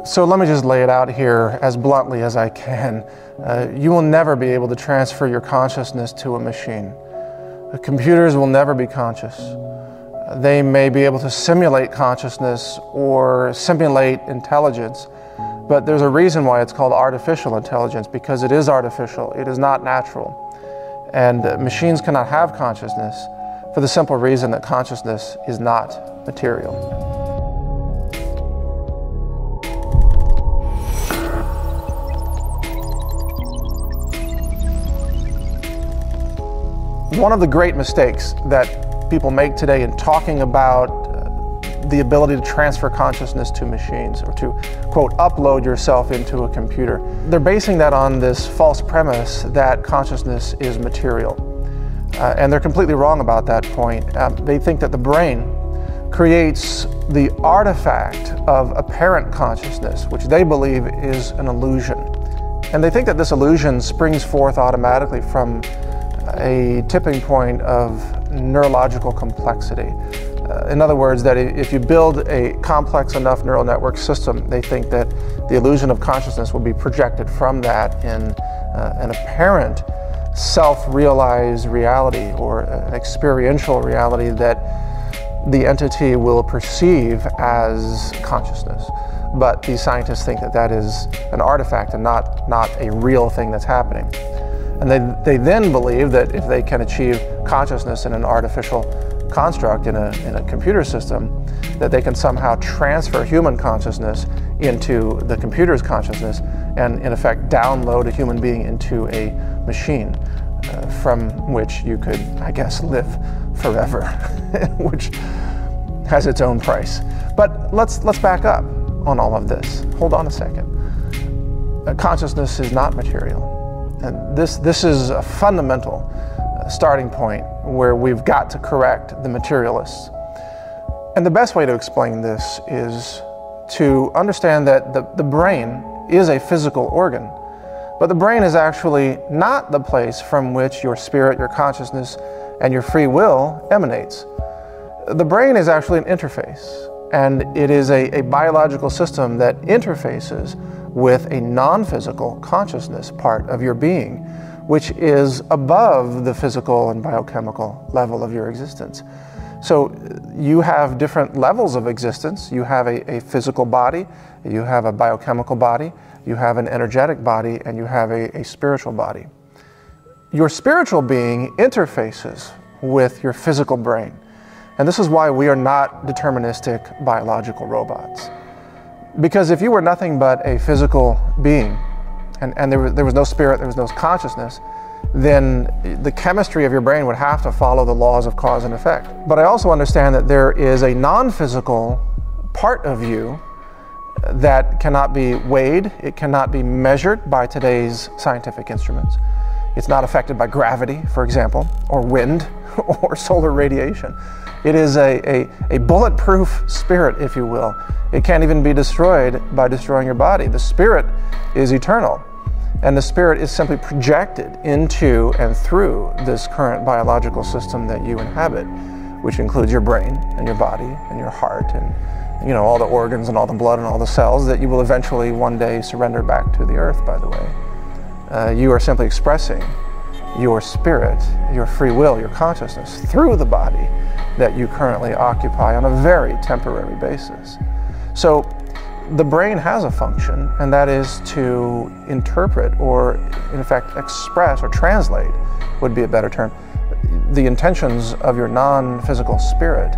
So let me just lay it out here as bluntly as I can. You will never be able to transfer your consciousness to a machine. Computers will never be conscious. They may be able to simulate consciousness or simulate intelligence, but there's a reason why it's called artificial intelligence, because it is artificial, it is not natural. And machines cannot have consciousness for the simple reason that consciousness is not material. One of the great mistakes that people make today in talking about the ability to transfer consciousness to machines, or to, quote, upload yourself into a computer, they're basing that on this false premise that consciousness is material. And they're completely wrong about that point. They think that the brain creates the artifact of apparent consciousness, which they believe is an illusion. And they think that this illusion springs forth automatically from a tipping point of neurological complexity. In other words, that if you build a complex enough neural network system, they think that the illusion of consciousness will be projected from that in an apparent self-realized reality, or an experiential reality that the entity will perceive as consciousness. But these scientists think that that is an artifact and not a real thing that's happening. And they then believe that if they can achieve consciousness in an artificial construct, in a computer system, that they can somehow transfer human consciousness into the computer's consciousness and, in effect, download a human being into a machine from which you could, I guess, live forever, which has its own price. But let's back up on all of this. Hold on a second. Consciousness is not material. And this is a fundamental starting point where we've got to correct the materialists. And the best way to explain this is to understand that the brain is a physical organ, but the brain is actually not the place from which your spirit, your consciousness, and your free will emanates. The brain is actually an interface, and it is a biological system that interfaces with a non-physical consciousness part of your being, which is above the physical and biochemical level of your existence. So you have different levels of existence. You have a physical body, you have a biochemical body, you have an energetic body, and you have a spiritual body. Your spiritual being interfaces with your physical brain. And this is why we are not deterministic biological robots. Because if you were nothing but a physical being, and there was no spirit, there was no consciousness, then the chemistry of your brain would have to follow the laws of cause and effect. But I also understand that there is a non-physical part of you that cannot be weighed, it cannot be measured by today's scientific instruments. It's not affected by gravity, for example, or wind, or solar radiation. It is a bulletproof spirit, if you will. It can't even be destroyed by destroying your body. The spirit is eternal, and the spirit is simply projected into and through this current biological system that you inhabit, which includes your brain and your body and your heart and, you know, all the organs and all the blood and all the cells that you will eventually one day surrender back to the earth, by the way. You are simply expressing your spirit, your free will, your consciousness through the body that you currently occupy on a very temporary basis. So the brain has a function, and that is to interpret, or in fact express or translate would be a better term, the intentions of your non-physical spirit,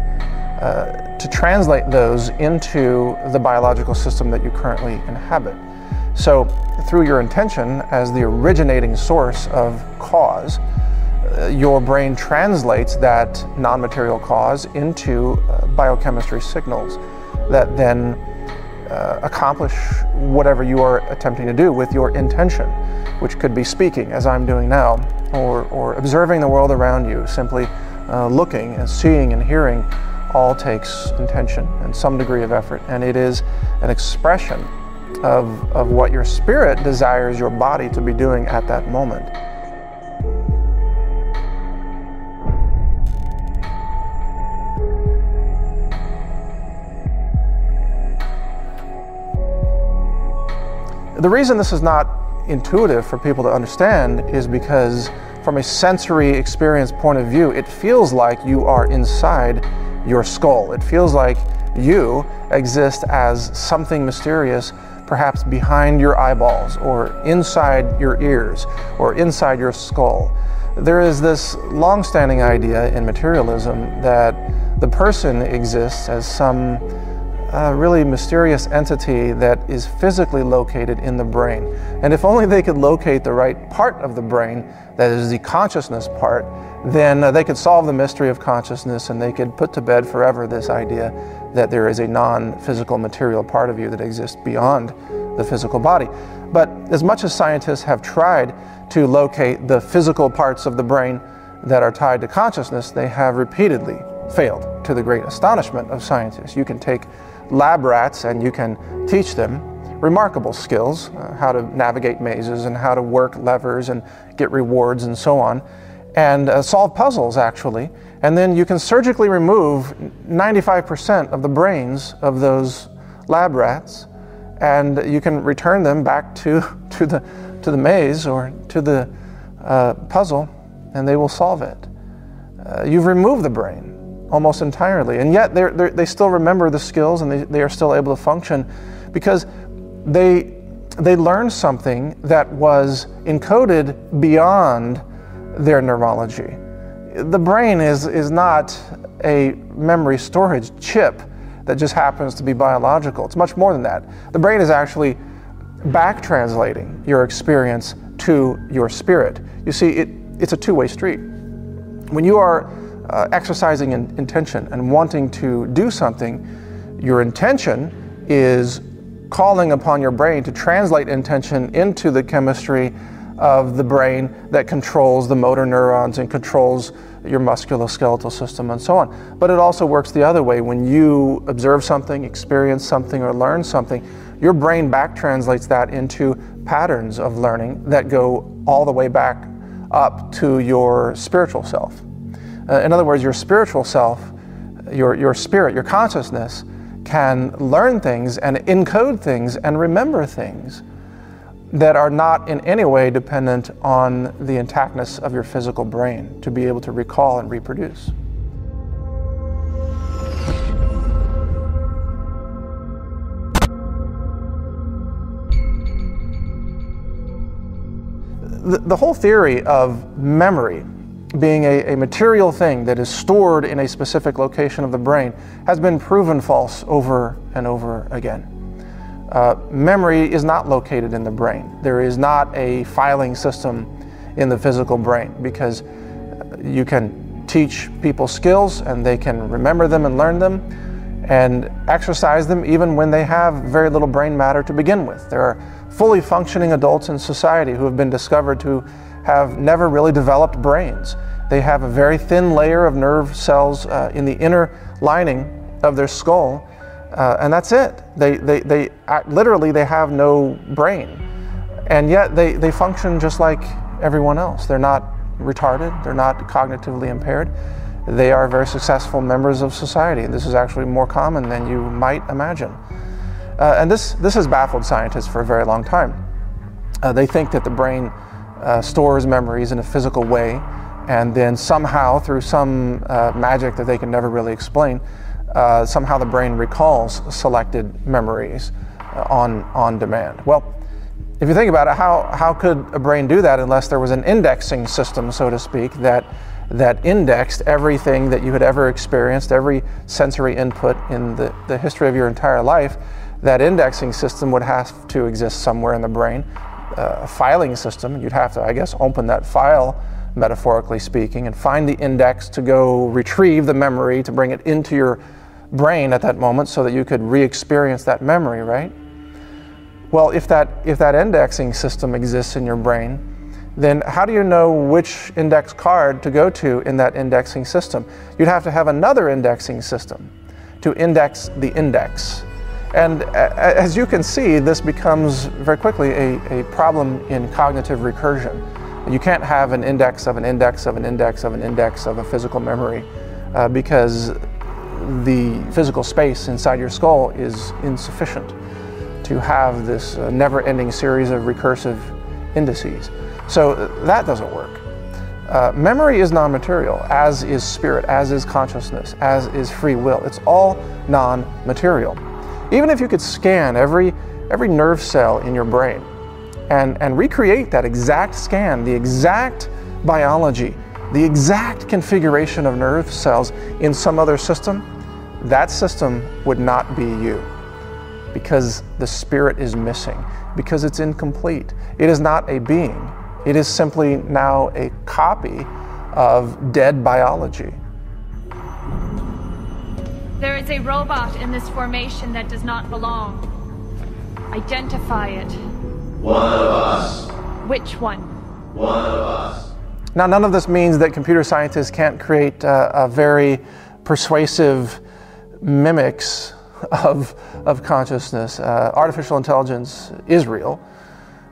to translate those into the biological system that you currently inhabit. So through your intention as the originating source of cause, your brain translates that non-material cause into biochemistry signals that then accomplish whatever you are attempting to do with your intention, which could be speaking, as I'm doing now, or observing the world around you. Simply looking and seeing and hearing all takes intention and some degree of effort, and it is an expression of what your spirit desires your body to be doing at that moment. The reason this is not intuitive for people to understand is because from a sensory experience point of view, it feels like you are inside your skull. It feels like you exist as something mysterious, perhaps behind your eyeballs or inside your ears or inside your skull. There is this long-standing idea in materialism that the person exists as some really mysterious entity that is physically located in the brain. And if only they could locate the right part of the brain, that is the consciousness part, then they could solve the mystery of consciousness, and they could put to bed forever this idea that there is a non-physical material part of you that exists beyond the physical body. But as much as scientists have tried to locate the physical parts of the brain that are tied to consciousness, they have repeatedly failed, to the great astonishment of scientists. You can take lab rats and you can teach them remarkable skills, how to navigate mazes and how to work levers and get rewards and so on, and solve puzzles actually. And then you can surgically remove 95% of the brains of those lab rats, and you can return them back to the maze or to the puzzle, and they will solve it. You've removed the brain almost entirely, and yet they still remember the skills, and they are still able to function because they learned something that was encoded beyond their neurology. The brain is not a memory storage chip that just happens to be biological. It's much more than that. The brain is actually back translating your experience to your spirit. You see, it's a two-way street. When you are exercising intention and wanting to do something, your intention is calling upon your brain to translate intention into the chemistry of the brain that controls the motor neurons and controls your musculoskeletal system and so on. But it also works the other way. When you observe something, experience something, or learn something, your brain back translates that into patterns of learning that go all the way back up to your spiritual self. In other words, your spiritual self, your spirit, your consciousness can learn things and encode things and remember things that are not in any way dependent on the intactness of your physical brain to be able to recall and reproduce. The whole theory of memory being a material thing that is stored in a specific location of the brain has been proven false over and over again. Memory is not located in the brain. There is not a filing system in the physical brain, because you can teach people skills and they can remember them and learn them and exercise them even when they have very little brain matter to begin with. There are fully functioning adults in society who have been discovered to have never really developed brains. They have a very thin layer of nerve cells in the inner lining of their skull, and that's it. They literally have no brain, and yet they function just like everyone else. They're not retarded, they're not cognitively impaired. They are very successful members of society, and this is actually more common than you might imagine. And this has baffled scientists for a very long time. They think that the brain stores memories in a physical way, and then somehow, through some magic that they can never really explain, somehow the brain recalls selected memories on demand. Well, if you think about it, how could a brain do that unless there was an indexing system, so to speak, that indexed everything that you had ever experienced, every sensory input in the history of your entire life? That indexing system would have to exist somewhere in the brain. A filing system, you'd have to, I guess, open that file, metaphorically speaking, and find the index to go retrieve the memory, to bring it into your brain at that moment so that you could re-experience that memory, right? Well, if that indexing system exists in your brain, then how do you know which index card to go to in that indexing system? You'd have to have another indexing system to index the index. And as you can see, this becomes very quickly a problem in cognitive recursion. You can't have an index of an index of an index of an index of a physical memory because the physical space inside your skull is insufficient to have this never-ending series of recursive indices. So that doesn't work. Memory is non-material, as is spirit, as is consciousness, as is free will. It's all non-material. Even if you could scan every nerve cell in your brain and recreate that exact scan, the exact biology, the exact configuration of nerve cells in some other system, that system would not be you, because the spirit is missing, because it's incomplete. It is not a being. It is simply now a copy of dead biology. There is a robot in this formation that does not belong. Identify it. One of us. Which one? One of us. Now, none of this means that computer scientists can't create a very persuasive mimics of consciousness. Artificial intelligence is real,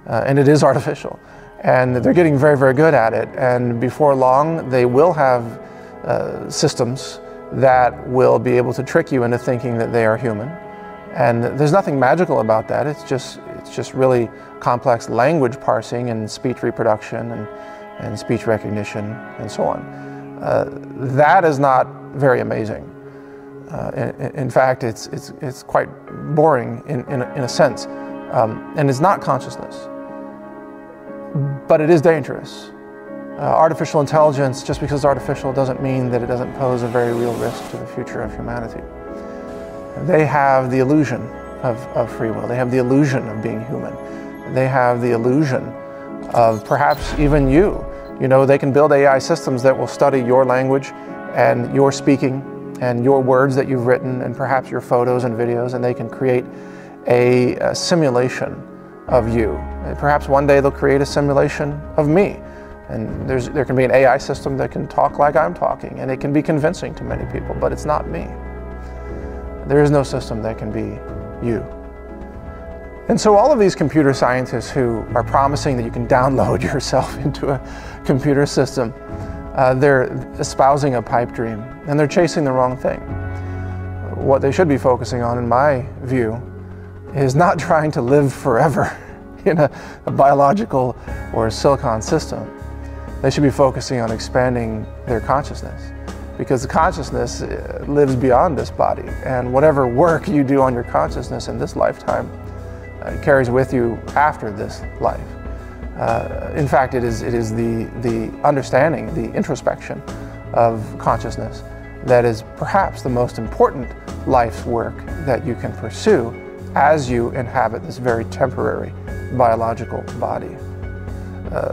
and it is artificial. And they're getting very, very good at it. And before long, they will have systems that will be able to trick you into thinking that they are human. And there's nothing magical about that. It's just really complex language parsing and speech reproduction and speech recognition and so on. That is not very amazing. In fact, it's quite boring in a sense, and it's not consciousness. But it is dangerous. Artificial intelligence, just because it's artificial, doesn't mean that it doesn't pose a very real risk to the future of humanity. They have the illusion of free will. They have the illusion of being human. They have the illusion of perhaps even you. You know, they can build AI systems that will study your language and your speaking and your words that you've written and perhaps your photos and videos, and they can create a simulation of you. And perhaps one day they'll create a simulation of me. And there can be an AI system that can talk like I'm talking, and it can be convincing to many people, but it's not me. There is no system that can be you. And so all of these computer scientists who are promising that you can download yourself into a computer system, they're espousing a pipe dream, and they're chasing the wrong thing. What they should be focusing on, in my view, is not trying to live forever in a biological or a silicon system. They should be focusing on expanding their consciousness, because the consciousness lives beyond this body, and whatever work you do on your consciousness in this lifetime carries with you after this life. In fact, it is the understanding, the introspection of consciousness that is perhaps the most important life's work that you can pursue as you inhabit this very temporary biological body.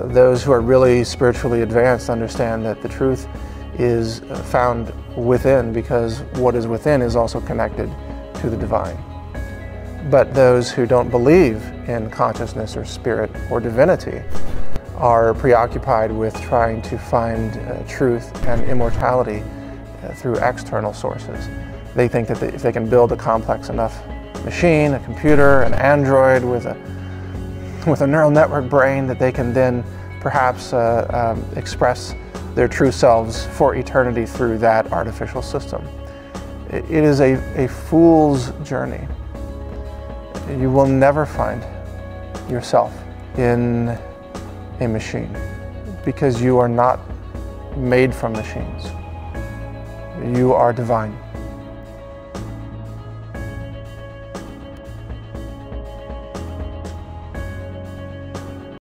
Those who are really spiritually advanced understand that the truth is found within, because what is within is also connected to the divine. But those who don't believe in consciousness or spirit or divinity are preoccupied with trying to find truth and immortality through external sources. They think that if they can build a complex enough machine, a computer, an android with a neural network brain, that they can then perhaps express their true selves for eternity through that artificial system. It is a fool's journey. You will never find yourself in a machine, because you are not made from machines. You are divine.